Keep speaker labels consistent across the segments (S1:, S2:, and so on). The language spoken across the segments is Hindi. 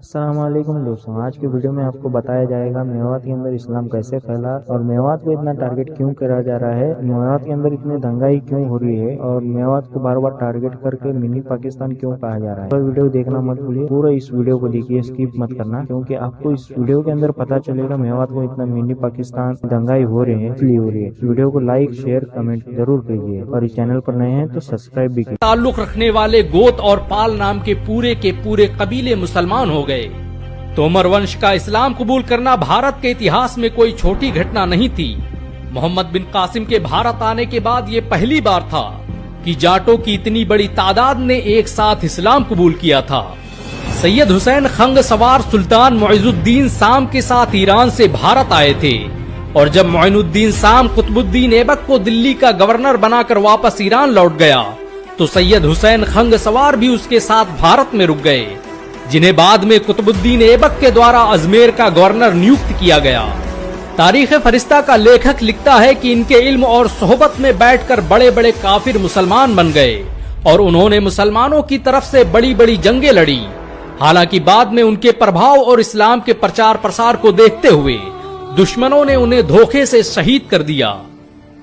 S1: अस्सलाम वालेकुम दोस्तों, आज की वीडियो में आपको बताया जाएगा मेवात के अंदर इस्लाम कैसे फैला और मेवात को इतना टारगेट क्यों करा जा रहा है, मेवात के अंदर इतनी दंगाई क्यों हो रही है और मेवात को बार बार टारगेट करके मिनी पाकिस्तान क्यों कहा जा रहा है। तो वीडियो देखना मत भूलिए, पूरा इस वीडियो को देखिए, स्किप मत करना, क्योंकि आपको इस वीडियो के अंदर पता चलेगा मेवात को इतना मिनी पाकिस्तान दंगाई हो रहे हैं इसलिए हो रही है। वीडियो को लाइक शेयर कमेंट जरूर कीजिए और इस चैनल पर नए हैं तो सब्सक्राइब भी कीजिए।
S2: ताल्लुक रखने वाले गोत और पाल नाम के पूरे कबीले मुसलमान हो गए। तोमर वंश का इस्लाम कबूल करना भारत के इतिहास में कोई छोटी घटना नहीं थी। मोहम्मद बिन कासिम के भारत आने के बाद ये पहली बार था कि जाटों की इतनी बड़ी तादाद ने एक साथ इस्लाम कबूल किया था। सैयद हुसैन खंग सवार सुल्तान मुइजुद्दीन शाम के साथ ईरान से भारत आए थे और जब मुइनुद्दीन शाम कुतुबुद्दीन ऐबक को दिल्ली का गवर्नर बनाकर वापस ईरान लौट गया तो सैयद हुसैन खंग सवार भी उसके साथ भारत में रुक गए, जिन्हें बाद में कुतुबुद्दीन ऐबक के द्वारा अजमेर का गवर्नर नियुक्त किया गया। तारीख फरिश्ता का लेखक लिखता है कि इनके इल्म और सोहबत में बैठकर बड़े बड़े काफिर मुसलमान बन गए और उन्होंने मुसलमानों की तरफ से बड़ी बड़ी जंगें लड़ी। हालांकि बाद में उनके प्रभाव और इस्लाम के प्रचार प्रसार को देखते हुए दुश्मनों ने उन्हें धोखे से शहीद कर दिया।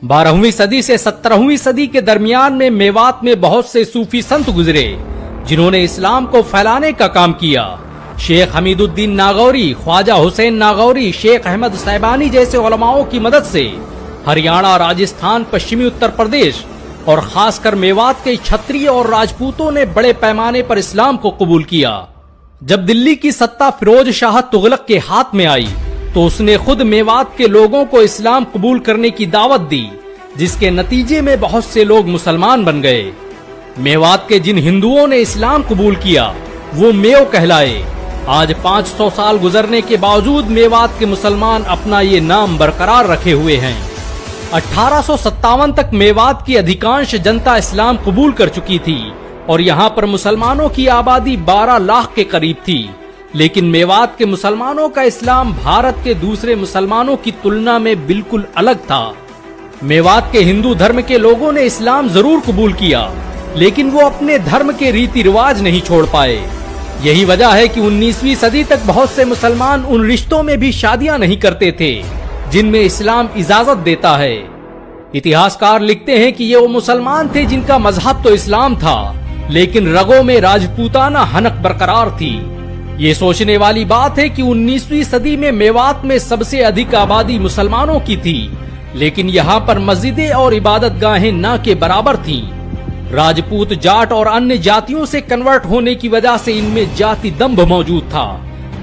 S2: 12वीं सदी से 17वीं सदी के दरमियान में मेवात में बहुत से सूफी संत गुजरे जिन्होंने इस्लाम को फैलाने का काम किया। शेख हमीदुद्दीन नागौरी, ख्वाजा हुसैन नागौरी, शेख अहमद सैबानी जैसे उलमाओं की मदद से हरियाणा, राजस्थान, पश्चिमी उत्तर प्रदेश और खासकर मेवात के क्षत्रिय और राजपूतों ने बड़े पैमाने पर इस्लाम को कबूल किया। जब दिल्ली की सत्ता फिरोज शाह तुगलक के हाथ में आई तो उसने खुद मेवात के लोगों को इस्लाम कबूल करने की दावत दी, जिसके नतीजे में बहुत से लोग मुसलमान बन गए। मेवात के जिन हिंदुओं ने इस्लाम कबूल किया वो मेव कहलाए। आज 500 साल गुजरने के बावजूद मेवात के मुसलमान अपना ये नाम बरकरार रखे हुए हैं। 1857 तक मेवात की अधिकांश जनता इस्लाम कबूल कर चुकी थी और यहाँ पर मुसलमानों की आबादी 12 लाख के करीब थी। लेकिन मेवात के मुसलमानों का इस्लाम भारत के दूसरे मुसलमानों की तुलना में बिल्कुल अलग था। मेवात के हिंदू धर्म के लोगों ने इस्लाम जरूर कबूल किया, लेकिन वो अपने धर्म के रीति रिवाज नहीं छोड़ पाए। यही वजह है कि 19वीं सदी तक बहुत से मुसलमान उन रिश्तों में भी शादियां नहीं करते थे जिनमें इस्लाम इजाजत देता है। इतिहासकार लिखते हैं कि ये वो मुसलमान थे जिनका मजहब तो इस्लाम था, लेकिन रगों में राजपूताना हनक बरकरार थी। ये सोचने वाली बात है कि 19वीं सदी में मेवात में सबसे अधिक आबादी मुसलमानों की थी, लेकिन यहाँ पर मस्जिदें और इबादत गाहें न के बराबर थीं। राजपूत, जाट और अन्य जातियों से कन्वर्ट होने की वजह से इनमें जाति दंभ मौजूद था।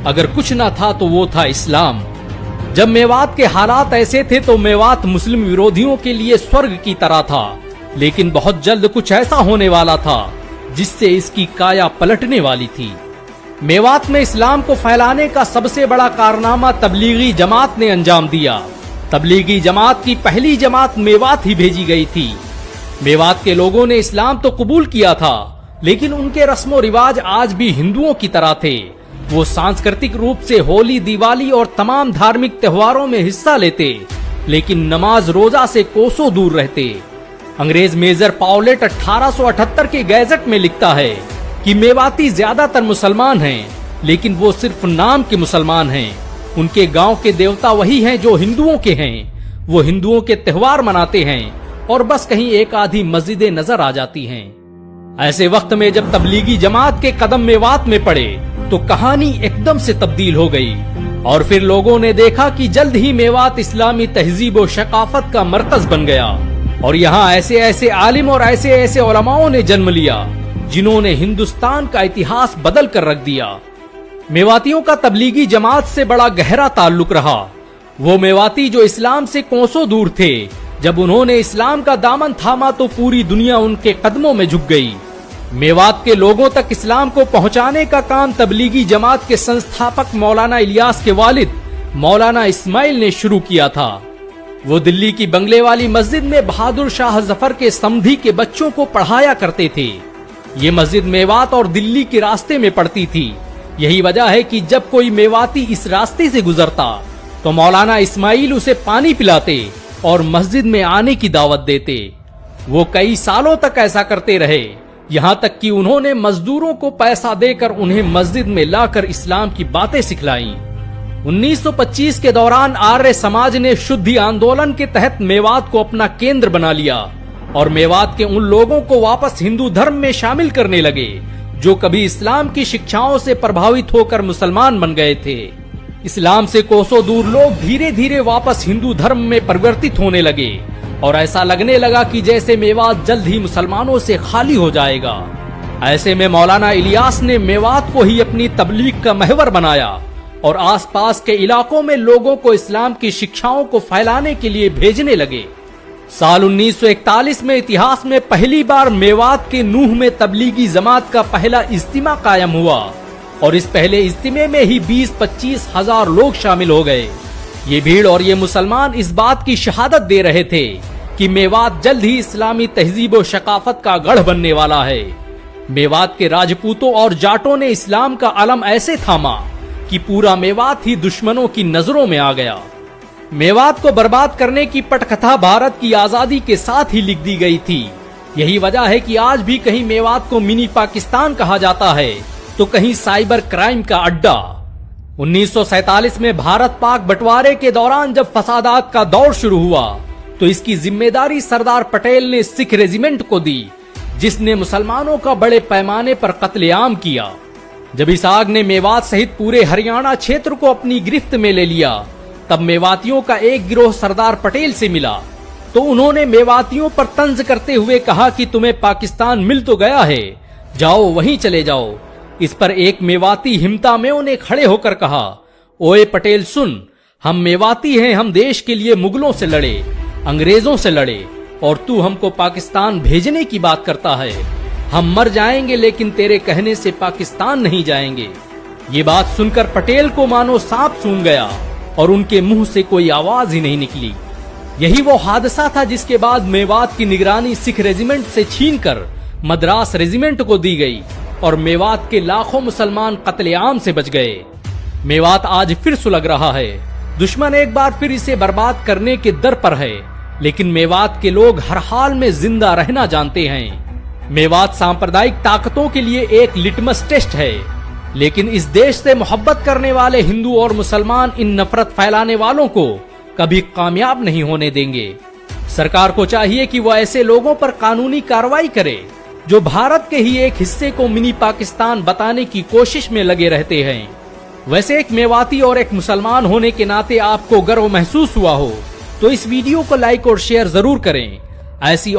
S2: अगर कुछ न था तो वो था इस्लाम। जब मेवात के हालात ऐसे थे तो मेवात मुस्लिम विरोधियों के लिए स्वर्ग की तरह था, लेकिन बहुत जल्द कुछ ऐसा होने वाला था जिससे इसकी काया पलटने वाली थी। मेवात में इस्लाम को फैलाने का सबसे बड़ा कारनामा तबलीगी जमात ने अंजाम दिया। तबलीगी जमात की पहली जमात मेवात ही भेजी गई थी। मेवात के लोगों ने इस्लाम तो कबूल किया था, लेकिन उनके रस्मो रिवाज आज भी हिंदुओं की तरह थे। वो सांस्कृतिक रूप से होली, दिवाली और तमाम धार्मिक त्योहारों में हिस्सा लेते, लेकिन नमाज रोजा से कोसों दूर रहते। अंग्रेज मेजर पाउलेट 1878 के गैजेट में लिखता है कि मेवाती ज्यादातर मुसलमान हैं, लेकिन वो सिर्फ नाम के मुसलमान हैं। उनके गांव के देवता वही हैं जो हिंदुओं के हैं। वो हिंदुओं के त्योहार मनाते हैं और बस कहीं एक आधी मस्जिदें नजर आ जाती हैं। ऐसे वक्त में जब तबलीगी जमात के कदम मेवात में पड़े तो कहानी एकदम से तब्दील हो गई और फिर लोगों ने देखा कि जल्द ही मेवात इस्लामी तहजीब और शकाफत का मरकज बन गया और यहाँ ऐसे ऐसे आलिम और ऐसे ऐसे उलमाओं ने जन्म लिया जिन्होंने हिंदुस्तान का इतिहास बदल कर रख दिया। मेवातियों का तबलीगी जमात से बड़ा गहरा ताल्लुक रहा। वो मेवाती जो इस्लाम से कोसों दूर थे, जब उन्होंने इस्लाम का दामन थामा तो पूरी दुनिया उनके कदमों में झुक गई। मेवात के लोगों तक इस्लाम को पहुंचाने का काम तबलीगी जमात के संस्थापक मौलाना इलियास के वालिद मौलाना इस्माइल ने शुरू किया था। वो दिल्ली की बंगले वाली मस्जिद में बहादुर शाह जफर के समधी के बच्चों को पढ़ाया करते थे। ये मस्जिद मेवात और दिल्ली के रास्ते में पड़ती थी। यही वजह है कि जब कोई मेवाती इस रास्ते से गुजरता तो मौलाना इस्माइल उसे पानी पिलाते और मस्जिद में आने की दावत देते। वो कई सालों तक ऐसा करते रहे यहाँ तक कि उन्होंने मजदूरों को पैसा देकर उन्हें मस्जिद में लाकर इस्लाम की बातें सिखलाईं। 1925 के दौरान आर्य समाज ने शुद्धि आंदोलन के तहत मेवात को अपना केंद्र बना लिया और मेवात के उन लोगों को वापस हिंदू धर्म में शामिल करने लगे जो कभी इस्लाम की शिक्षाओं से प्रभावित होकर मुसलमान बन गए थे। इस्लाम से कोसों दूर लोग धीरे धीरे वापस हिंदू धर्म में परिवर्तित होने लगे और ऐसा लगने लगा कि जैसे मेवात जल्द ही मुसलमानों से खाली हो जाएगा। ऐसे में मौलाना इलियास ने मेवात को ही अपनी तबलीग का महवर बनाया और आसपास के इलाकों में लोगों को इस्लाम की शिक्षाओं को फैलाने के लिए भेजने लगे। साल 1941 में इतिहास में पहली बार मेवात के नूह में तबलीगी जमात का पहला इज्तिमा कायम हुआ और इस पहले इज्तिमे में ही 20-25 हजार लोग शामिल हो गए। ये भीड़ और ये मुसलमान इस बात की शहादत दे रहे थे कि मेवात जल्द ही इस्लामी तहजीब और शकाफत का गढ़ बनने वाला है। मेवात के राजपूतों और जाटों ने इस्लाम का अलम ऐसे थामा कि पूरा मेवात ही दुश्मनों की नजरों में आ गया। मेवात को बर्बाद करने की पटकथा भारत की आजादी के साथ ही लिख दी गई थी। यही वजह है कि आज भी कहीं मेवात को मिनी पाकिस्तान कहा जाता है तो कहीं साइबर क्राइम का अड्डा। 1947 में भारत पाक बंटवारे के दौरान जब फसादात का दौर शुरू हुआ तो इसकी जिम्मेदारी सरदार पटेल ने सिख रेजिमेंट को दी, जिसने मुसलमानों का बड़े पैमाने पर कत्लेआम किया। जब इस आग ने मेवात सहित पूरे हरियाणा क्षेत्र को अपनी गिरफ्त में ले लिया, तब मेवातियों का एक गिरोह सरदार पटेल से मिला तो उन्होंने मेवातियों पर तंज करते हुए कहा कि तुम्हें पाकिस्तान मिल तो गया है, जाओ वहीं चले जाओ। इस पर एक मेवाती हिमतामेओं ने खड़े होकर कहा, ओए पटेल सुन, हम मेवाती हैं, हम देश के लिए मुगलों से लड़े, अंग्रेजों से लड़े और तू हमको पाकिस्तान भेजने की बात करता है। हम मर जाएंगे लेकिन तेरे कहने से पाकिस्तान नहीं जाएंगे। ये बात सुनकर पटेल को मानो सांप सूंघ गया और उनके मुंह से कोई आवाज ही नहीं निकली। यही वो हादसा था जिसके बाद मेवात की निगरानी सिख रेजिमेंट से छीनकर मद्रास रेजिमेंट को दी गई और मेवात के लाखों मुसलमान कत्लेआम से बच गए। मेवात आज फिर सुलग रहा है, दुश्मन एक बार फिर इसे बर्बाद करने के दर पर है, लेकिन मेवात के लोग हर हाल में जिंदा रहना जानते हैं। मेवात सांप्रदायिक ताकतों के लिए एक लिटमस टेस्ट है, लेकिन इस देश से मोहब्बत करने वाले हिंदू और मुसलमान इन नफरत फैलाने वालों को कभी कामयाब नहीं होने देंगे। सरकार को चाहिए कि वो ऐसे लोगों पर कानूनी कार्रवाई करे जो भारत के ही एक हिस्से को मिनी पाकिस्तान बताने की कोशिश में लगे रहते हैं। वैसे एक मेवाती और एक मुसलमान होने के नाते आपको गर्व महसूस हुआ हो तो इस वीडियो को लाइक और शेयर जरूर करें। ऐसी